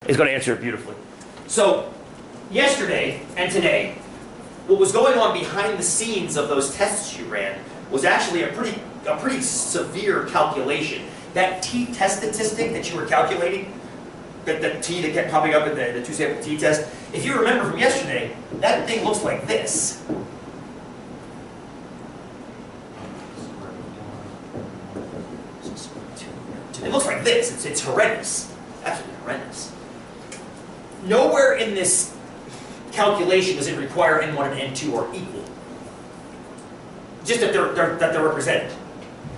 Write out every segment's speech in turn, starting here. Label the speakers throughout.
Speaker 1: is going to answer it beautifully. So, yesterday and today, what was going on behind the scenes of those tests you ran was actually a pretty severe calculation. That t-test statistic that you were calculating, the t that kept popping up in the two-sample t-test, if you remember from yesterday, that thing looks like this. It looks like this. It's horrendous. Absolutely horrendous. Nowhere in this calculation does it require N1 and N2 are equal. Just that they're represented.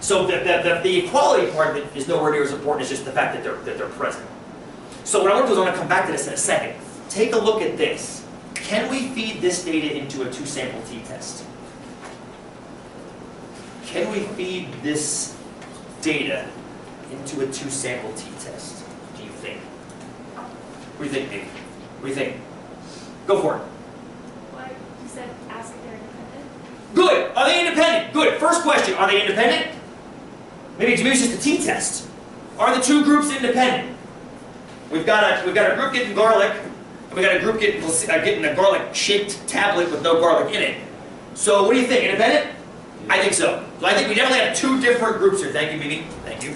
Speaker 1: So the equality part of it is nowhere near as important as just the fact that they're present. So what I want to do is I want to come back to this in a second. Take a look at this. Can we feed this data into a two-sample t-test? Can we feed this data into a two-sample t-test, do you think? What do you think, Dave? What do you think? Go for it.
Speaker 2: Well, you said ask if they're independent.
Speaker 1: Good! Are they independent? Good. First question, are they independent? Maybe it's just a t-test. Are the two groups independent? We've got a group getting garlic, and we've got a group getting a garlic-shaped tablet with no garlic in it. So what do you think? Independent? I think so. So I think we definitely have two different groups here. Thank you, Mimi. Thank you.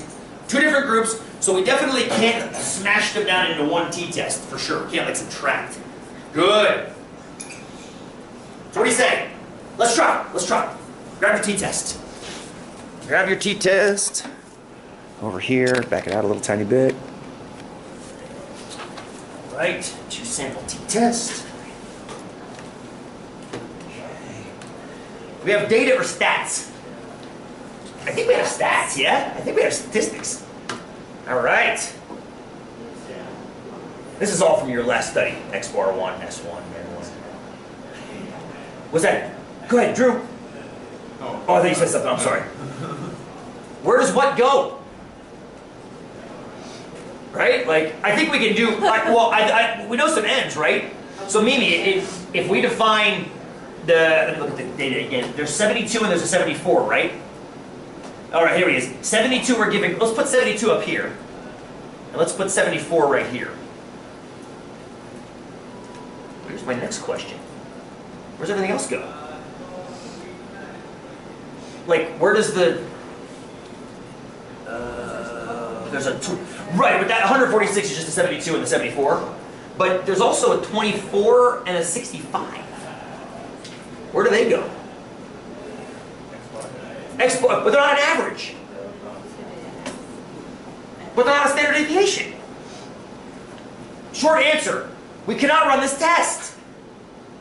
Speaker 1: Two different groups, so we definitely can't smash them down into one t-test, for sure. We can't, like, subtract. Good. So what do you say? Let's try. Let's try. Grab your t-test. Grab your t-test. Over here, back it out a little tiny bit. All right, two-sample t-test. Okay. We have data or stats? I think we have stats, yeah? I think we have statistics. All right. This is all from your last study, X bar 1, S1, N1. What's that? Go ahead, Drew. Oh, I thought you said something, I'm sorry. Where does what go? Right? Like, I think we can do, we know some ends, right? So Mimi, if we define let me look at the data again. There's 72 and there's a 74, right? All right, here he is. 72 we're giving, let's put 72 up here. And let's put 74 right here. Here's my next question. Where's everything else go? Like, where does the... there's a 2... Right, but that 146 is just a 72 and the 74. But there's also a 24 and a 65. Where do they go? But they're not an average. But they're not a standard deviation. Short answer, we cannot run this test.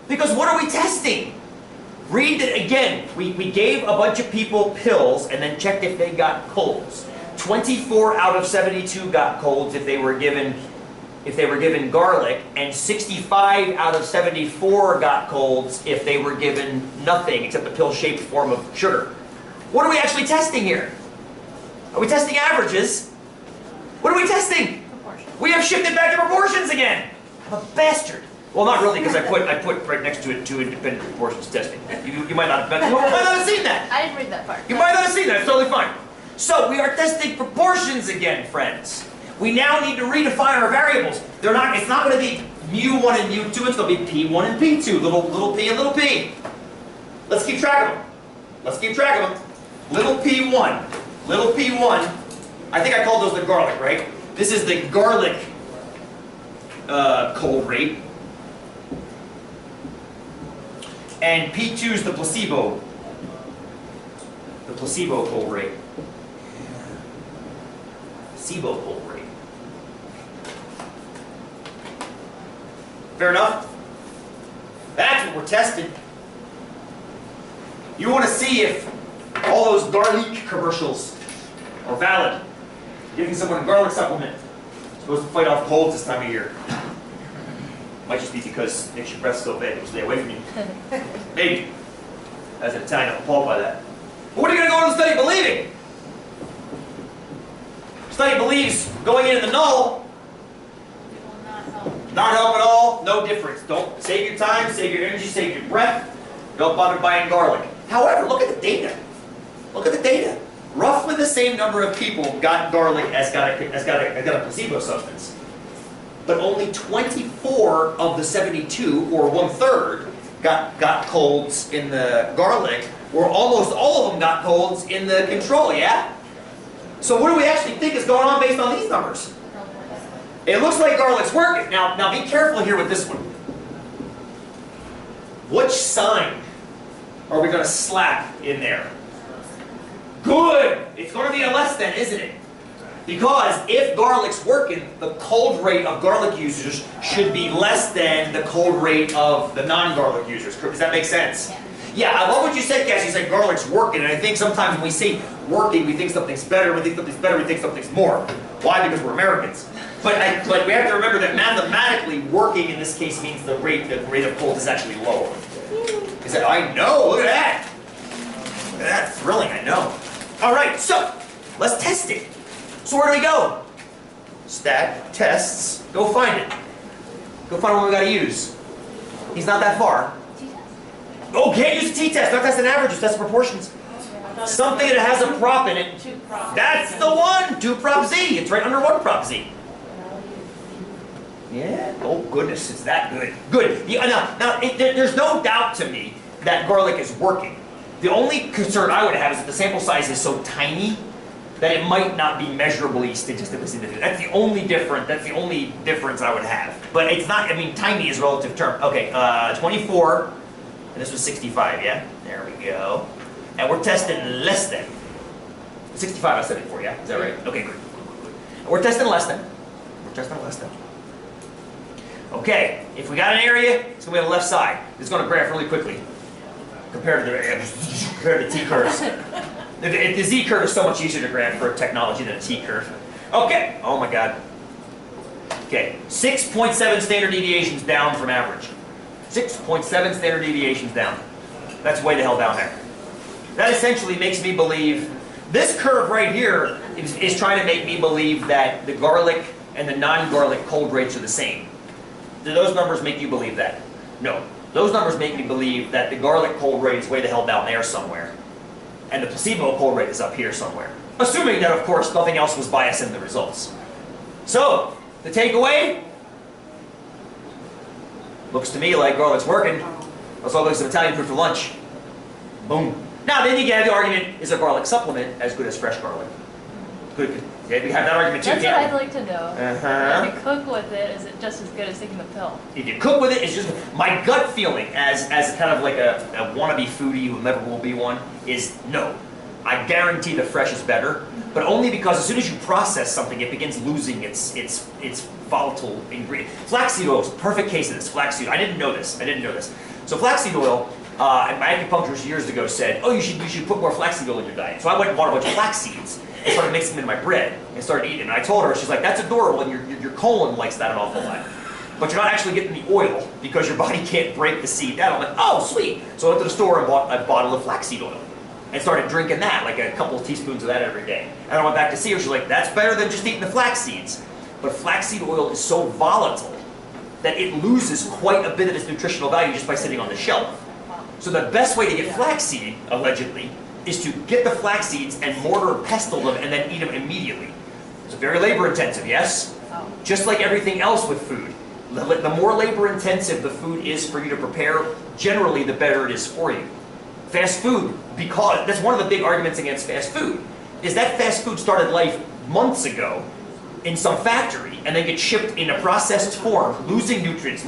Speaker 1: Because what are we testing? Read it again. We gave a bunch of people pills and then checked if they got colds. 24 out of 72 got colds if they were given garlic, and 65 out of 74 got colds if they were given nothing except a pill-shaped form of sugar. What are we actually testing here? Are we testing averages? What are we testing? Proportions. We have shifted back to proportions again. I'm a bastard. Well, not really, because I put right next to it two independent proportions testing. You might not have seen that.
Speaker 2: I didn't read that part.
Speaker 1: You might not have seen that. It's totally fine. So we are testing proportions again, friends. We now need to redefine our variables. It's not going to be mu1 and mu2. It's going to be p1 and p2. Little p and little p. Let's keep track of them. Let's keep track of them. Little p1. Little p1. I think I called those the garlic, right? This is the garlic cold rate. And P2 is the placebo cold rate. Placebo cold rate. Fair enough? That's what we're testing. You want to see if all those garlic commercials are valid. Giving someone a garlic supplement. Supposed to fight off colds this time of year. Might just be because it makes your breath so bad, it'll stay away from you. Maybe. As an Italian, I'm appalled by that. But what are you going to go to the study believing? Study believes going into the null.
Speaker 2: It will not help.
Speaker 1: Not help at all, no difference. Don't save your time, save your energy, save your breath. Don't bother buying garlic. However, look at the data. Look at the data. Roughly the same number of people got garlic as got a placebo substance. but only 24 of the 72, or 1/3, got colds in the garlic, or almost all of them got colds in the control, yeah? So what do we actually think is going on based on these numbers? It looks like garlic's working. Now be careful here with this one. Which sign are we going to slap in there? Good! It's going to be a less than, isn't it? Because if garlic's working, the cold rate of garlic users should be less than the cold rate of the non-garlic users. Does that make sense? Yeah, I love what you said, Cassie. You said garlic's working, and I think sometimes when we say working, we think something's better. When we think something's better, we think something's more. Why? Because we're Americans. But we have to remember that mathematically, working in this case means the rate of cold is actually lower. He said, I know, look at that. Look at that, thrilling, I know. All right, so let's test it. So where do we go? Stat, tests, go find it. Go find what we gotta use. He's not that far. Oh, can't use a t-test, not testing averages, test proportions. Something that has a prop in it. That's the one, 2 prop z. It's right under 1 prop z. Yeah, oh goodness, it's that good. Good. There's no doubt to me that garlic is working. The only concern I would have is that the sample size is so tiny that it might not be measurably statistically significant. That's the only difference I would have. But it's not, I mean, tiny is a relative term. Okay, 24, and this was 65, yeah? There we go. And we're testing less than. 65 I said it for, yeah? Is that right? Okay, good. And we're testing less than. We're testing less than. Okay, if we got an area, it's going to be on the left side. It's going to graph really quickly compared to the T-curves. The Z-curve is so much easier to graph for technology than a T-curve. Okay, oh my God. Okay, 6.7 standard deviations down from average. 6.7 standard deviations down. That's way the hell down there. That essentially makes me believe, this curve right here is trying to make me believe that the garlic and the non-garlic cold rates are the same. Do those numbers make you believe that? No. Those numbers make me believe that the garlic cold rate is way the hell down there somewhere, and the placebo cold rate is up here somewhere. Assuming that, of course, nothing else was biased in the results. So, the takeaway? Looks to me like garlic's working. Let's all go get some Italian food for lunch. Boom. Now, then you get the argument, is a garlic supplement as good as fresh garlic? Good. Yeah, we have that argument too.
Speaker 2: That's what I'd like to know.
Speaker 1: Uh-huh.
Speaker 2: If you cook with it, is it just as good as taking the pill?
Speaker 1: If you cook with it, it's just, my gut feeling as kind of like a wannabe foodie who never will be one, is no. I guarantee the fresh is better, but only because as soon as you process something, it begins losing its volatile ingredient. Flaxseed oil is a perfect case of this. Flaxseed, I didn't know this. So flaxseed oil, my acupuncturist years ago said, oh, you should put more flaxseed oil in your diet. So I went and bought a bunch of flax seeds and started mixing them in my bread and started eating it. And I told her, she's like, that's adorable, and your colon likes that an awful lot. But you're not actually getting the oil because your body can't break the seed down. I'm like, oh, sweet. So I went to the store and bought a bottle of flaxseed oil and started drinking that, like a couple of teaspoons of that every day. And I went back to see her. She's like, that's better than just eating the flax seeds. But flaxseed oil is so volatile that it loses quite a bit of its nutritional value just by sitting on the shelf. So the best way to get flaxseed, allegedly, is to get the flax seeds and mortar and pestle them and then eat them immediately. It's very labor intensive, yes? Just like everything else with food. The more labor intensive the food is for you to prepare, generally the better it is for you. Fast food, because that's one of the big arguments against fast food, is that fast food started life months ago in some factory and then gets shipped in a processed form, losing nutrients.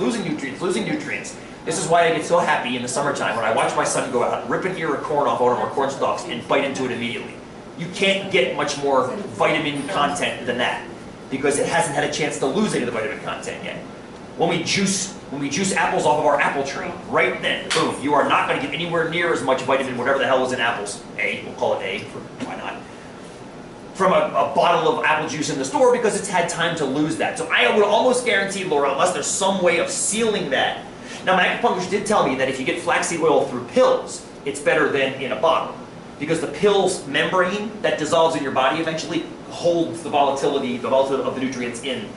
Speaker 1: This is why I get so happy in the summertime when I watch my son go out, rip an ear of corn off one of our corn stalks and bite into it immediately. You can't get much more vitamin content than that because it hasn't had a chance to lose any of the vitamin content yet. When we juice apples off of our apple tree, right then, boom, you are not going to get anywhere near as much vitamin, whatever the hell is in apples, A, we'll call it A, why not, from a bottle of apple juice in the store because it's had time to lose that. So I would almost guarantee, Laura, unless there's some way of sealing that. Now my acupuncturist did tell me that if you get flaxseed oil through pills, it's better than in a bottle. Because the pill's membrane that dissolves in your body eventually holds the volatility of the nutrients in.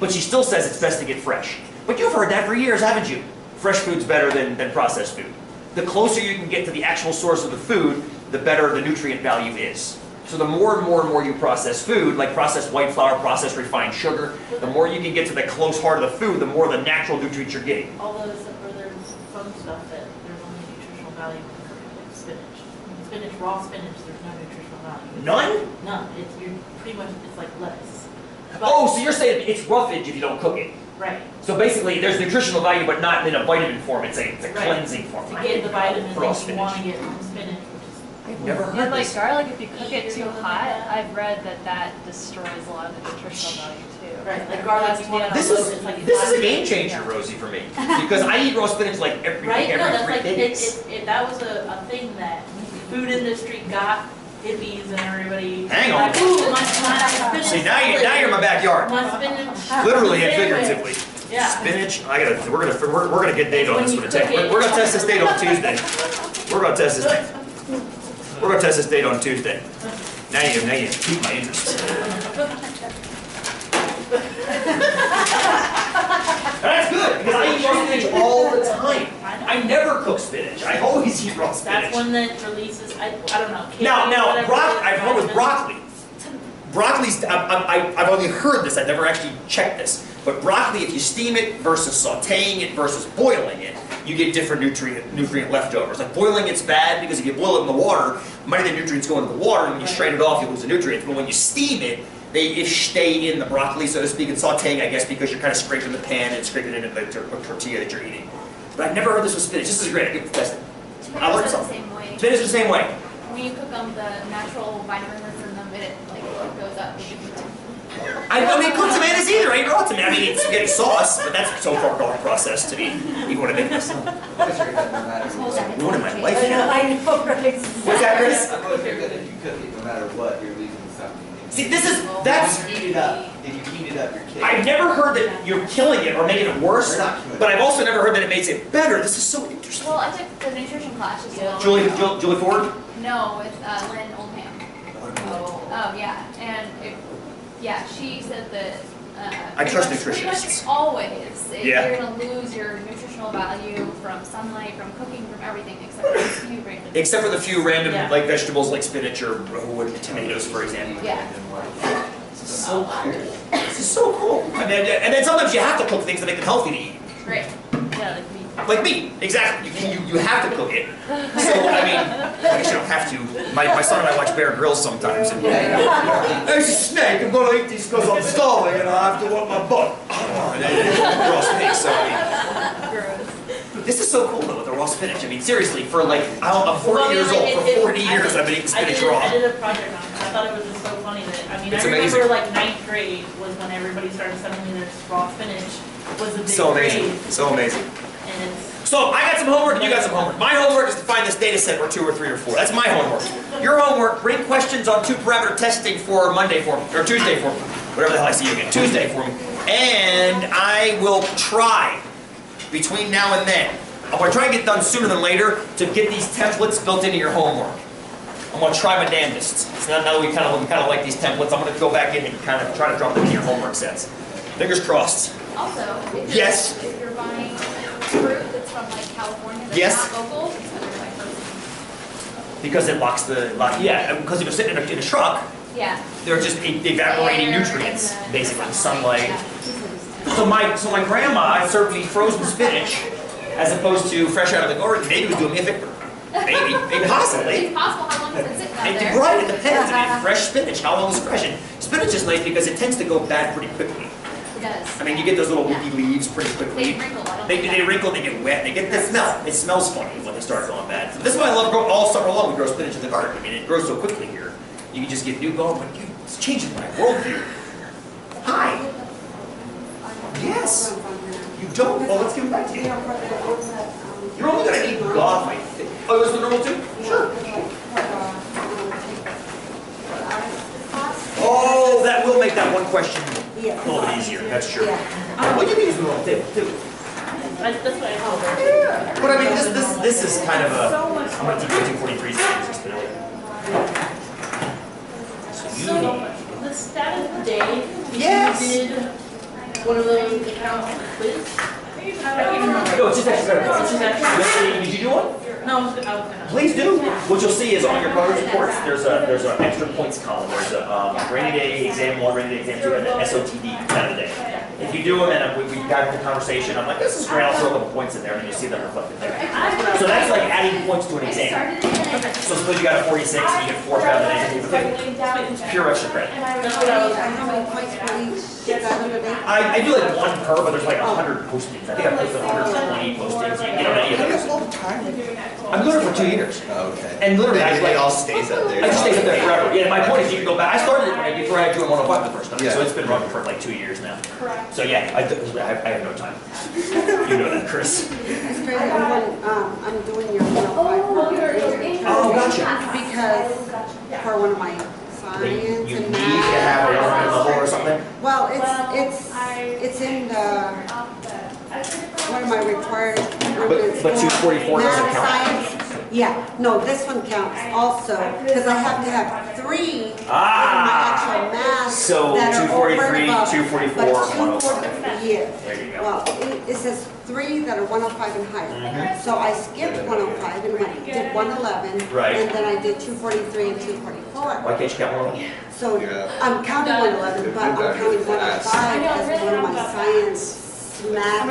Speaker 1: But she still says it's best to get fresh. But you've heard that for years, haven't you? Fresh food's better than processed food. The closer you can get to the actual source of the food, the better the nutrient value is. So the more and more and more you process food, like processed white flour, processed refined sugar, the more you can get to the close heart of the food, the more the natural nutrients you're getting.
Speaker 3: Although there's some stuff that there's only nutritional value in cooking, like spinach. Spinach, raw spinach, there's no nutritional value.
Speaker 1: None?
Speaker 3: None. You're pretty much, it's like lettuce. But,
Speaker 1: Oh, so you're saying it's roughage if you don't cook it.
Speaker 3: right.
Speaker 1: So basically, there's nutritional value, but not in a vitamin form. It's a
Speaker 3: Right.
Speaker 1: cleansing form.
Speaker 3: To get the vitamins
Speaker 1: Raw
Speaker 3: that you want to
Speaker 1: spinach.
Speaker 3: get from spinach, which
Speaker 1: I've never
Speaker 2: And
Speaker 1: heard
Speaker 2: like
Speaker 1: this.
Speaker 2: garlic, if you cook it too hot, I've read that destroys a lot of the nutritional value too.
Speaker 3: is, right, like garlic, you want to
Speaker 1: This
Speaker 3: it's like
Speaker 1: is a
Speaker 3: it's
Speaker 1: game changer, Rosie, for me. Because I eat raw spinach like every
Speaker 3: right? No, that's
Speaker 1: every
Speaker 3: like,
Speaker 1: 3 days.
Speaker 3: that was a thing that food industry got hippies and everybody.
Speaker 1: Hang on.
Speaker 3: Like, ooh, my spinach.
Speaker 1: See, now you're in my backyard.
Speaker 3: My spinach.
Speaker 1: Literally and
Speaker 3: sandwich.
Speaker 1: figuratively.
Speaker 3: Yeah.
Speaker 1: Spinach. We're gonna get data on this
Speaker 3: When
Speaker 1: one.
Speaker 3: you cook it-
Speaker 1: We're gonna test this data on Tuesday. We're gonna test this. We're gonna test this data on Tuesday. Now you pique my interest. That's good because I eat raw spinach all the time. I never cook spinach. I always eat raw spinach.
Speaker 3: That's one that releases, I don't know.
Speaker 1: Now,
Speaker 3: whatever
Speaker 1: I've heard with
Speaker 3: vitamins.
Speaker 1: broccoli. Broccoli's, I've only heard this, I've never actually checked this. But broccoli, if you steam it versus sauteing it versus boiling it, you get different nutrient leftovers. Like boiling it's bad because if you boil it in the water, many of the nutrients go into the water, and when you strain it off, you lose the nutrients. But when you steam it, they stay in the broccoli, so to speak, and sauteing, I guess, because you're kind of scraping the pan and scraping it into the tortilla that you're eating. But I've never heard this with spinach. This is great. I get to test it. I learned
Speaker 4: Tomatoes are the
Speaker 1: something.
Speaker 4: same way.
Speaker 1: Spinach is the same way.
Speaker 4: When you cook them, the natural vitamins in them, it like goes up.
Speaker 1: I don't eat cooked tomatoes either. I eat raw tomatoes. I mean, it's spaghetti sauce, but that's so far gone processed to me. Even when I make this. Ruining my life now.
Speaker 5: I know, right?
Speaker 1: What's that, Chris?
Speaker 6: I always hear that if you cook it, no matter what, you're losing something.
Speaker 1: See,
Speaker 6: If you heat it up, you're killing
Speaker 1: I've
Speaker 6: it.
Speaker 1: never heard that you're killing it or making it worse,
Speaker 6: You're not killing it.
Speaker 1: but I've also never heard that it makes it better. This is so interesting.
Speaker 4: Well, I took the nutrition class just a little.
Speaker 1: Julie Ford?
Speaker 4: No, with Lynn Oldham. Oh, yeah, and she said that.
Speaker 1: I trust
Speaker 4: pretty much
Speaker 1: nutritionists.
Speaker 4: always,
Speaker 1: Yeah.
Speaker 4: you're gonna lose your nutritional value from sunlight, from cooking, from everything except for a few random.
Speaker 1: Except for the few random
Speaker 3: Yeah.
Speaker 1: like vegetables like spinach or tomatoes, for example.
Speaker 4: Yeah.
Speaker 1: This is so cool. This is so cool. And then sometimes you have to cook things to make them healthy to eat.
Speaker 4: Great.
Speaker 3: Yeah, like me.
Speaker 1: Like meat, exactly. You have to cook it. So I mean, I guess you don't have to. My son and I watch Bear Grylls sometimes. And, there's a snake. I'm going to eat these because I'm starving and I have to want my butt. And then raw spinach. So I mean, this is so cool though with the raw spinach. I mean, seriously, for like I'm 40 years old. For 40 years, I've been eating spinach raw.
Speaker 3: I did a project on it. I thought it was just so funny that, I mean,
Speaker 1: It's
Speaker 3: I remember
Speaker 1: amazing.
Speaker 3: like 9th grade was when everybody started sending me their raw spinach was a big
Speaker 1: So amazing.
Speaker 3: craze.
Speaker 1: So amazing.
Speaker 3: And it's,
Speaker 1: So I got some homework and you got some homework. My homework is to find this data set or 2 or 3 or 4. That's my homework. Your homework, bring questions on 2-parameter testing for Monday for me, or Tuesday for me. Whatever the hell I see you again. Tuesday for me. And I will try, between now and then, I'm going to try and get done sooner than later to get these templates built into your homework. I'm going to try my damnedest. So now that we kind of like these templates, I'm going to go back in and kind of try to drop them in your homework sets. Fingers crossed.
Speaker 4: Also, if
Speaker 1: Yes.
Speaker 4: if you're buying fruit that's from like California that's
Speaker 1: Yes.
Speaker 4: not local, it's better to buy frozen.
Speaker 1: Because it locks the, yeah, because if you're sitting in a truck,
Speaker 4: Yeah.
Speaker 1: they're just evaporating
Speaker 4: Air
Speaker 1: nutrients,
Speaker 4: and the
Speaker 1: basically, sunlight.
Speaker 4: Yeah.
Speaker 1: So my grandma served me frozen spinach as opposed to fresh out of the garden. Maybe it was doing me a favor. Maybe possibly.
Speaker 4: It's possible how long it's been sitting out there.
Speaker 1: Right, it depends. I mean, fresh spinach, how long is fresh? And spinach is nice because it tends to go bad pretty quickly.
Speaker 4: It does.
Speaker 1: I mean, you get those little loopy leaves pretty quickly.
Speaker 4: They wrinkle. I don't
Speaker 1: They,
Speaker 4: like
Speaker 1: they
Speaker 4: that.
Speaker 1: wrinkle, they get wet, they get the smell. It smells funny when they start going bad. So this is why I love all summer long we grow spinach in the garden. I mean, it grows so quickly here. You can just get new going, but it's changing my worldview. Hi. Yes. You don't? Oh, let's give it back to you. You're only going to eat God, my thing. Oh, is the normal too? Sure. Oh, that will make that one question a little bit easier. That's true. What do you mean it's the normal table too?
Speaker 3: that's what I told her.
Speaker 1: But I mean, this is kind of a. I'm going to teach you 243 seconds today.
Speaker 3: So, the stat of the day,
Speaker 1: Yes.
Speaker 3: you did one of those accounts quiz. I can't remember.
Speaker 1: No, it's just actually.
Speaker 3: It's just actually.
Speaker 1: Did you do one?
Speaker 3: No, I was gonna.
Speaker 1: Please do. What you'll see is on your progress reports, there's an extra points column. There's a rainy day exam 1, rainy day exam 2, and an SOTD kind of day. If you do them and we got into conversation, I'm like, this is great, I'll throw a couple points in there, and you'll see them reflected there. So that's like adding points to an exam. So suppose you got a 46 and you get 4 out of the It's pure extra credit.
Speaker 5: How many points for each Saturday?
Speaker 1: I do like 1 per, but there's like 100 postings. I think I posted 120 postings. You get on any of
Speaker 6: How
Speaker 1: those.
Speaker 6: long time?
Speaker 1: I'm doing it for 2 years.
Speaker 6: Okay.
Speaker 1: And literally, I
Speaker 6: It
Speaker 1: like,
Speaker 6: all stays up there.
Speaker 1: I just stayed up there forever. Yeah, my point is you can go back. I started it right before I joined 105 the first time,
Speaker 6: Yeah.
Speaker 1: so it's been running for like 2 years now. So yeah, I have no time. You know that, Chris.
Speaker 5: It's crazy, I'm doing your 105.
Speaker 1: Oh, gotcha.
Speaker 5: Because for one of my science
Speaker 1: You
Speaker 5: and
Speaker 1: need to have a
Speaker 5: math.
Speaker 1: 100 level or something?
Speaker 5: Well, it's in the, one of my required.
Speaker 1: But 244 doesn't
Speaker 5: Math,
Speaker 1: count?
Speaker 5: science, yeah, no, this one counts also, because I have to have 3 of my
Speaker 1: Ah!
Speaker 5: actual math.
Speaker 1: So
Speaker 5: that are over and
Speaker 1: 243,
Speaker 5: above.
Speaker 1: 244,
Speaker 5: But
Speaker 1: 105.
Speaker 5: Yeah.
Speaker 1: There you go.
Speaker 5: Well, it says 3 that are 105 and higher. So I skipped 105 and did 111.
Speaker 1: Right.
Speaker 5: And then I did 243 and 244.
Speaker 1: Why can't you count 1?
Speaker 5: So
Speaker 6: Yeah.
Speaker 5: I'm counting 111, but I'm counting 105 as one of my science math.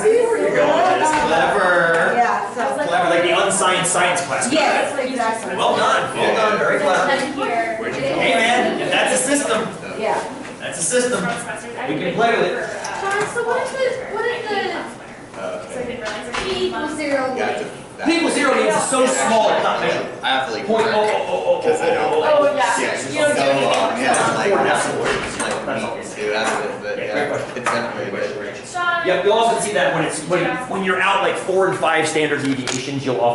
Speaker 1: You're going, it's clever.
Speaker 5: Yeah, so.
Speaker 1: Clever, like the unscience science class.
Speaker 5: Yes, exactly.
Speaker 1: Well done, well done, very clever.
Speaker 4: Here.
Speaker 1: Hey man, if that's a system,
Speaker 5: Yeah.
Speaker 1: that's a system. We can play with it.
Speaker 4: Sean, so what if the P equals 0
Speaker 6: Gotcha.
Speaker 1: P equals 0 means it's so small it's not measured.
Speaker 6: I have to like.
Speaker 1: Point
Speaker 6: work,
Speaker 1: oh oh oh oh
Speaker 6: 'cause I don't
Speaker 1: oh
Speaker 6: like.
Speaker 1: oh.
Speaker 4: Oh, yeah.
Speaker 6: Yeah, it's
Speaker 4: You don't
Speaker 6: so
Speaker 4: do anything.
Speaker 6: long. Yeah, like,
Speaker 1: Four decimals.
Speaker 6: it's like meat too, that's it, but
Speaker 1: Yeah,
Speaker 6: yeah,
Speaker 1: great question.
Speaker 6: it's definitely good.
Speaker 4: Sean.
Speaker 1: Yep, you'll also see that when you're out like 4 and 5 standard deviations, you'll often